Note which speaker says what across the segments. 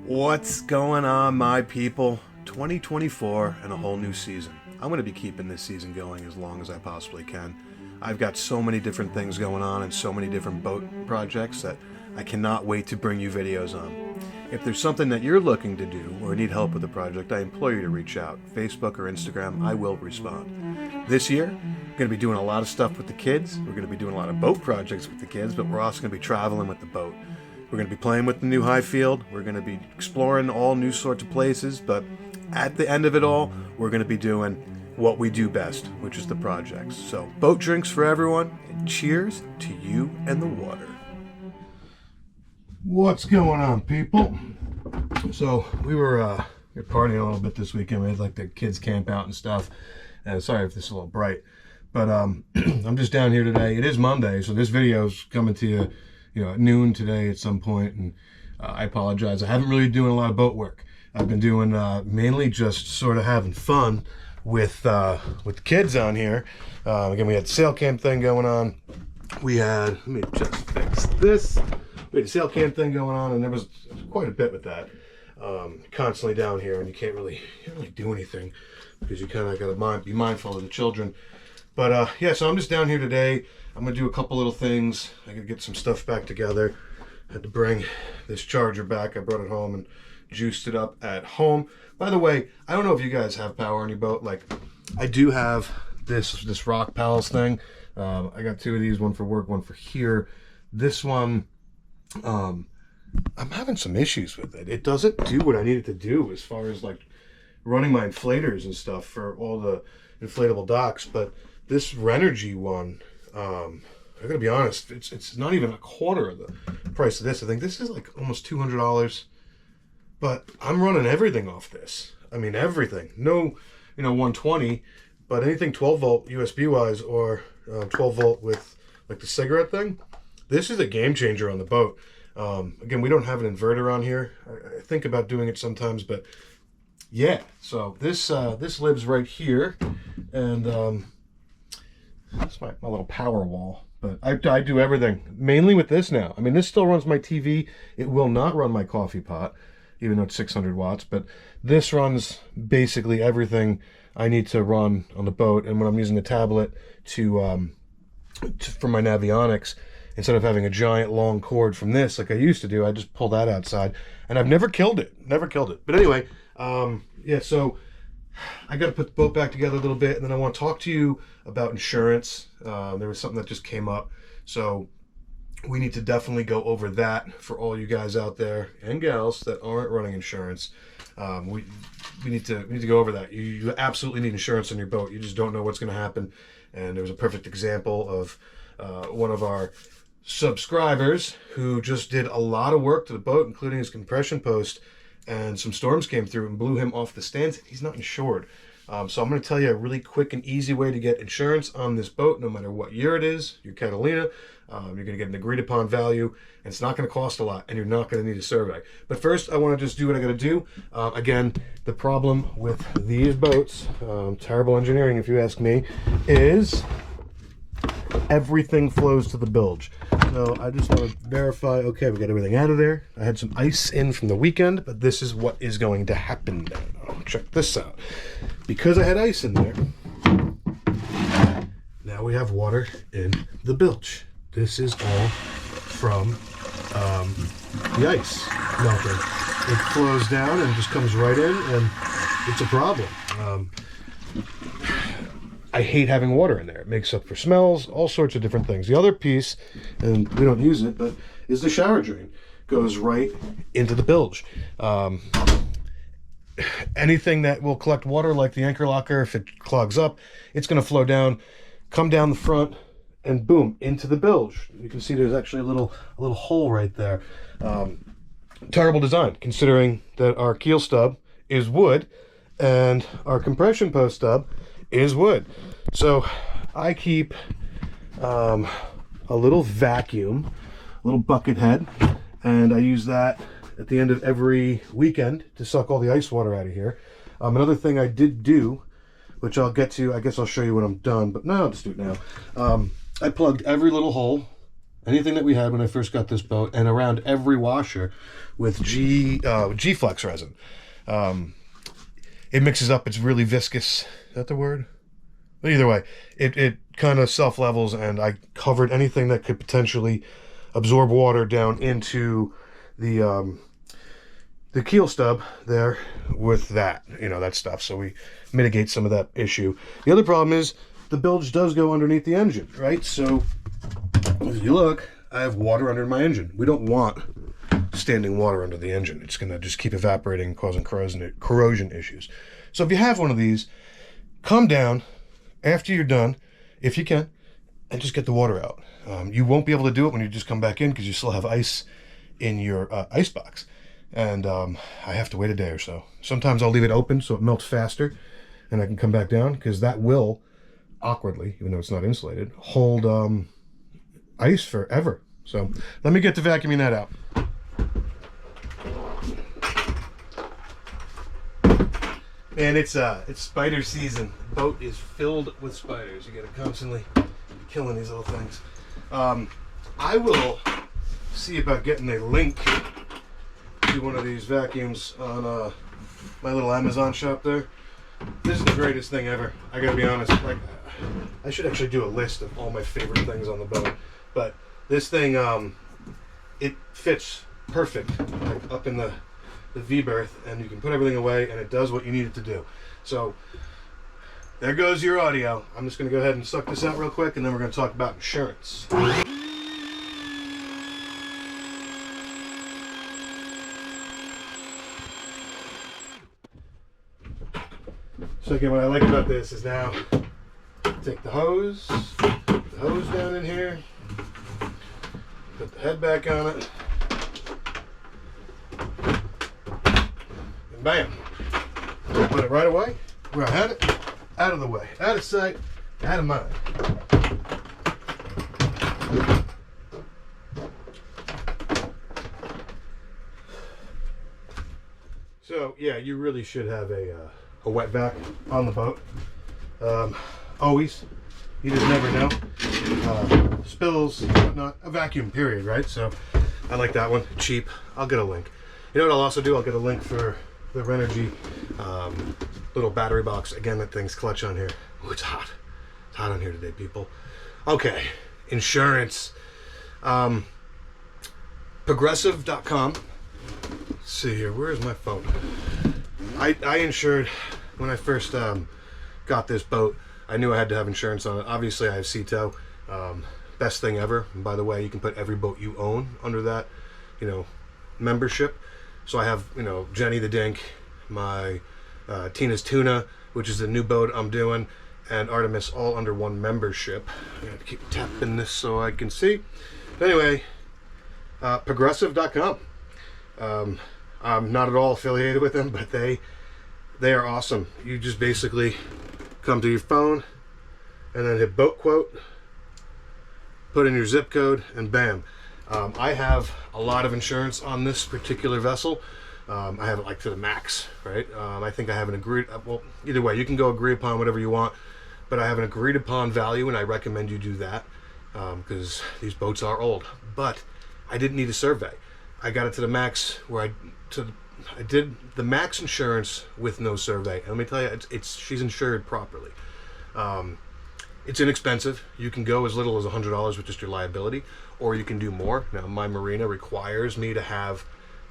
Speaker 1: What's going on, my people? 2024 and a whole new season. I'm going to be keeping this season going as long as I possibly can. I've got so many different things going on and so many different boat projects that I cannot wait to bring you videos on. If there's something that you're looking to do or need help with a project, I implore you to reach out. Facebook or Instagram, I will respond. This year, we're going to be doing a lot of stuff with the kids. We're going to be doing a lot of boat projects with the kids, but we're also going to be traveling with the boat. We're going to be playing with the new high field. We're going to be exploring all new sorts of places, but at the end of it all, we're going to be doing what we do best, which is the projects. So, boat drinks for everyone, and cheers to you and the water. What's going on, people? So, we were partying a little bit this weekend. We had like the kids camp out and stuff. And sorry if this is a little bright, but I'm just down here today. It is Monday, so this video is coming to you, at noon today at some point, and I apologize. I haven't really been doing a lot of boat work. I've been doing mainly just sort of having fun with kids on here. Again, we had the sail camp thing going on. We had, let me just fix this. We had a sail camp thing going on, and there was quite a bit with that. Constantly down here, and you can't really do anything because you kind of got to be mindful of the children. But yeah, so I'm just down here today. I'm gonna do a couple little things. I gotta get some stuff back together. Had to bring this charger back. I brought it home and juiced it up at home. By the way, I don't know if you guys have power on your boat. Like, I do have this Rock Pals thing. I got two of these, one for work, one for here. This one, I'm having some issues with it. It doesn't do what I need it to do as far as like running my inflators and stuff for all the inflatable docks. But this Renogy one, I gotta be honest, it's not even a quarter of the price of this. I think this is like almost $200, but I'm running everything off this. I mean, everything. No, 120, but anything 12 volt USB wise or 12 volt with like the cigarette thing. This is a game changer on the boat. Again, we don't have an inverter on here. I think about doing it sometimes, but yeah. So this lives right here, and that's my little power wall. But I do everything mainly with this now. I mean, this still runs my TV. It will not run my coffee pot, even though it's 600 watts. But this runs basically everything I need to run on the boat. And when I'm using the tablet for my navionics, instead of having a giant long cord from this like I used to do, I just pull that outside. And I've never killed it. Never killed it. But anyway, yeah, so I got to put the boat back together a little bit, and then I want to talk to you about insurance. There was something that just came up, so we need to definitely go over that for all you guys out there and gals that aren't running insurance. We need to go over that. You absolutely need insurance on your boat. You just don't know what's going to happen. And there was a perfect example of one of our subscribers who just did a lot of work to the boat, including his compression post, and some storms came through and blew him off the stands. He's not insured. So I'm going to tell you a really quick and easy way to get insurance on this boat, no matter what year it is. Your Catalina, you're going to get an agreed upon value, and it's not going to cost a lot, and you're not going to need a survey. But first, I want to just do what I got to do. Again, the problem with these boats, terrible engineering if you ask me, is everything flows to the bilge. So I just want to verify, okay, we got everything out of there. I had some ice in from the weekend, but this is what is going to happen now. Check this out. Because I had ice in there, now we have water in the bilge. This is all from the ice melting. It flows down and just comes right in, and it's a problem. I hate having water in there. It makes up for smells, all sorts of different things. The other piece, and we don't use it, but is the shower drain. Goes right into the bilge. Anything that will collect water, like the anchor locker, if it clogs up, it's going to flow down, come down the front, and boom, into the bilge. You can see there's actually a little hole right there. Terrible design, considering that our keel stub is wood and our compression post stub is wood. So I keep a little vacuum, a little bucket head, and I use that at the end of every weekend to suck all the ice water out of here. Another thing I did do, which I'll get to, I guess I'll show you when I'm done, but no, I'll just do it now. I plugged every little hole anything that we had when I first got this boat, and around every washer with G-Flex resin. It mixes up. It's really viscous. Is that the word? But either way, it kind of self-levels, and I covered anything that could potentially absorb water down into the keel stub there with that, that stuff. So we mitigate some of that issue. The other problem is the bilge does go underneath the engine, right? So if you look, I have water under my engine. We don't want standing water under the engine. It's going to just keep evaporating, causing corrosion issues. So if you have one of these, come down after you're done, if you can, and just get the water out. You won't be able to do it when you just come back in because you still have ice in your ice box. And I have to wait a day or so. Sometimes I'll leave it open so it melts faster and I can come back down, because that will awkwardly, even though it's not insulated, hold ice forever. So let me get to vacuuming that out. And it's spider season. The boat is filled with spiders. You gotta constantly be killing these little things. I will see about getting a link to one of these vacuums on my little Amazon shop there. This is the greatest thing ever. I gotta be honest. Like, I should actually do a list of all my favorite things on the boat. But this thing, it fits perfect, like up in the V-berth, and you can put everything away, and it does what you need it to do. So there goes your audio. I'm just going to go ahead and suck this out real quick, and then we're going to talk about insurance. So again, what I like about this is now take the hose down in here, put the head back on it, and bam, put it right away where I had it, out of the way, out of sight, out of mind. So yeah, you really should have a wet vac on the boat. Always. You just never know. Spills, whatnot, a vacuum period, right? So I like that one. Cheap. I'll get a link. You know what I'll also do? I'll get a link for the Renogy little battery box. Again, that thing's clutch on here. Ooh, it's hot. It's hot on here today, people. Okay, insurance. Progressive.com. Let's see here. Where's my phone? I insured when I first got this boat. I knew I had to have insurance on it. Obviously, I have CTO. Best thing ever. And by the way, you can put every boat you own under that, membership. So I have, Jenny the Dink, my Tina's Tuna, which is the new boat I'm doing, and Artemis, all under one membership. I have to keep tapping this so I can see. Anyway, progressive.com. I'm not at all affiliated with them, but they are awesome. You just basically come to your phone and then hit boat quote, put in your zip code, and bam. I have a lot of insurance on this particular vessel. I have it like to the max, right? I think I have an agreed, well, either way, you can go agree upon whatever you want, but I have an agreed upon value, and I recommend you do that because these boats are old. But I didn't need a survey. I got it to the max where I did the max insurance with no survey. And let me tell you, she's insured properly. It's inexpensive. You can go as little as $100 with just your liability, or you can do more. Now, my marina requires me to have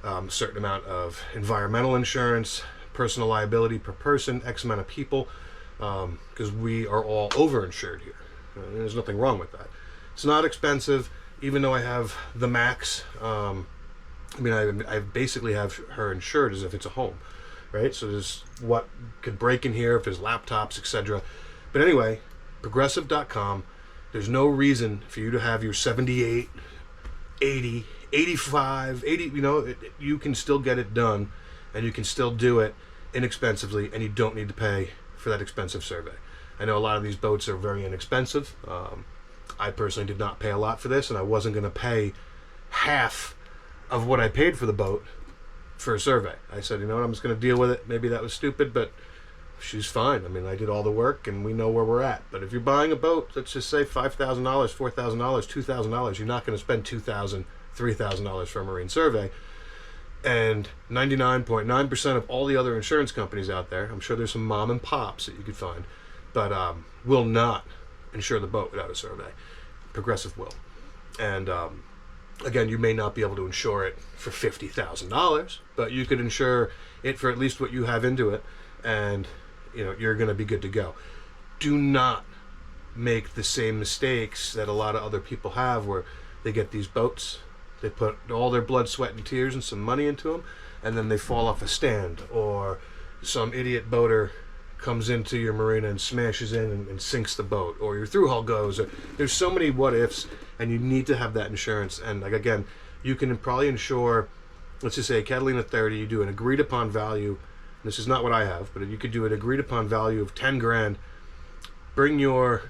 Speaker 1: a certain amount of environmental insurance, personal liability per person, X amount of people, because we are all overinsured here. There's nothing wrong with that. It's not expensive, even though I have the max. I basically have her insured as if it's a home, right? So there's what could break in here if there's laptops, etc. But anyway, progressive.com, there's no reason for you to have your 78, 80, 85, 80, you can still get it done, and you can still do it inexpensively, and you don't need to pay for that expensive survey. I know a lot of these boats are very inexpensive. I personally did not pay a lot for this, and I wasn't going to pay half of what I paid for the boat for a survey. I said, I'm just going to deal with it. Maybe that was stupid, but she's fine. I mean, I did all the work and we know where we're at. But if you're buying a boat, let's just say $5,000, $4,000, $2,000, you're not going to spend $2,000, $3,000 for a marine survey. And 99.9% of all the other insurance companies out there, I'm sure there's some mom and pops that you could find, but will not insure the boat without a survey. Progressive will. And again, you may not be able to insure it for $50,000, but you could insure it for at least what you have into it, and you're going to be good to go. Do not make the same mistakes that a lot of other people have, where they get these boats, they put all their blood, sweat, and tears and some money into them, and then they fall off a stand, or some idiot boater comes into your marina and smashes in and sinks the boat, or your through hull goes. There's so many what ifs, and you need to have that insurance. And like, again, you can probably insure, let's just say Catalina 30, you do an agreed upon value. This is not what I have, but you could do an agreed upon value of 10 grand. Bring your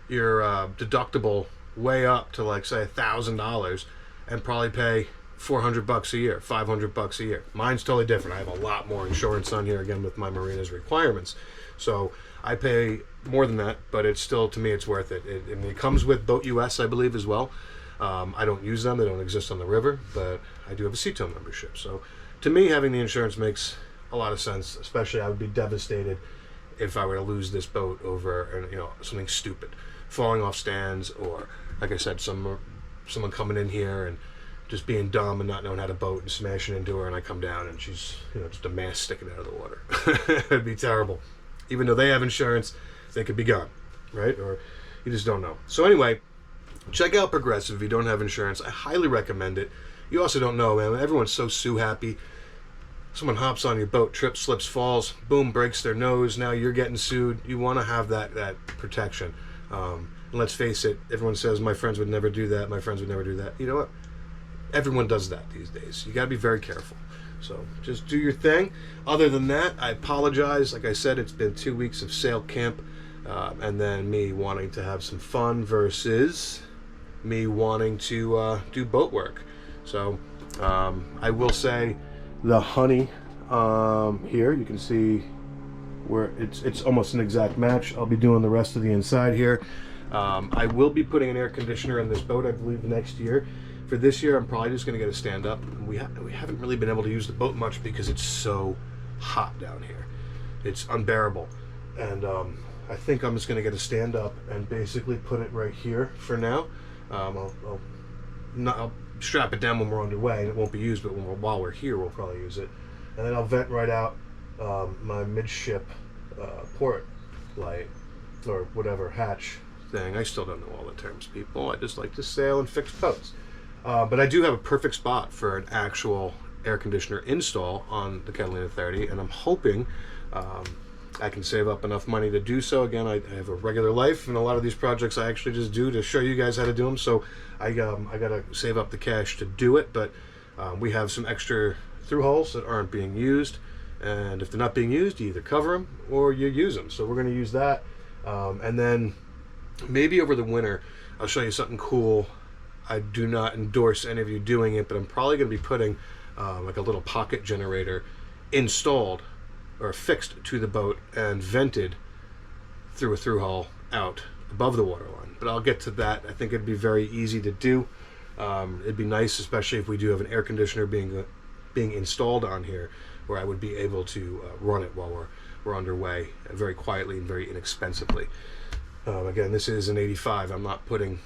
Speaker 1: deductible way up to, like, say $1,000, and probably pay $400 a year, $500 a year. Mine's totally different. I have a lot more insurance on here, again, with my marina's requirements. So I pay more than that, but it's still, to me, it's worth it. It comes with Boat US, I believe, as well. I don't use them. They don't exist on the river, but I do have a CTO membership. So to me, having the insurance makes a lot of sense, especially I would be devastated if I were to lose this boat over something stupid, falling off stands, or, like I said, someone coming in here and just being dumb and not knowing how to boat and smashing into her, and I come down and she's just a mass sticking out of the water. It'd be terrible. Even though they have insurance, they could be gone, right? Or you just don't know. So anyway, check out Progressive if you don't have insurance. I highly recommend it. You also don't know, man. Everyone's so sue happy. Someone hops on your boat, trips, slips, falls, boom, breaks their nose. Now you're getting sued. You want to have that protection. And let's face it, everyone says, my friends would never do that, my friends would never do that. You know what? Everyone does that these days. You got to be very careful. So just do your thing. Other than that, I apologize. Like I said, it's been 2 weeks of sail camp, and then me wanting to have some fun versus me wanting to do boat work. So I will say the honey here, you can see where it's almost an exact match. I'll be doing the rest of the inside here. I will be putting an air conditioner in this boat, I believe, next year. For this year, I'm probably just going to get a stand-up. We haven't really been able to use the boat much because it's so hot down here. It's unbearable. And I think I'm just going to get a stand-up and basically put it right here for now. I'll strap it down when we're underway, and it won't be used, but while we're here, we'll probably use it. And then I'll vent right out my midship port light, or whatever, hatch thing. I still don't know all the terms, people. I just like to sail and fix boats. But I do have a perfect spot for an actual air conditioner install on the Catalina 30, and I'm hoping I can save up enough money to do so. Again, I have a regular life, and a lot of these projects I actually just do to show you guys how to do them, so I gotta save up the cash to do it. But we have some extra through hulls that aren't being used, and if they're not being used, you either cover them or you use them. So we're going to use that, and then maybe over the winter I'll show you something cool. I do not endorse any of you doing it, but I'm probably going to be putting like a little pocket generator installed or fixed to the boat and vented through a through hull out above the waterline. But I'll get to that. I think it'd be very easy to do. It'd be nice, especially if we do have an air conditioner being installed on here, where I would be able to run it while we're underway, very quietly and very inexpensively. Again, this is an 85. I'm not putting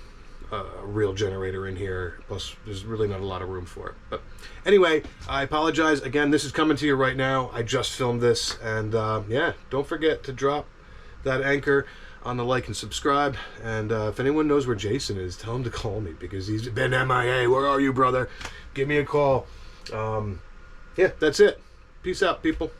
Speaker 1: a real generator in here, plus there's really not a lot of room for it. But anyway, I apologize again. This is coming to you right now. I just filmed this, and yeah, don't forget to drop that anchor on the like and subscribe. And if anyone knows where Jason is, tell him to call me, because he's been MIA. Where are you, brother? Give me a call. Yeah, that's it. Peace out, people.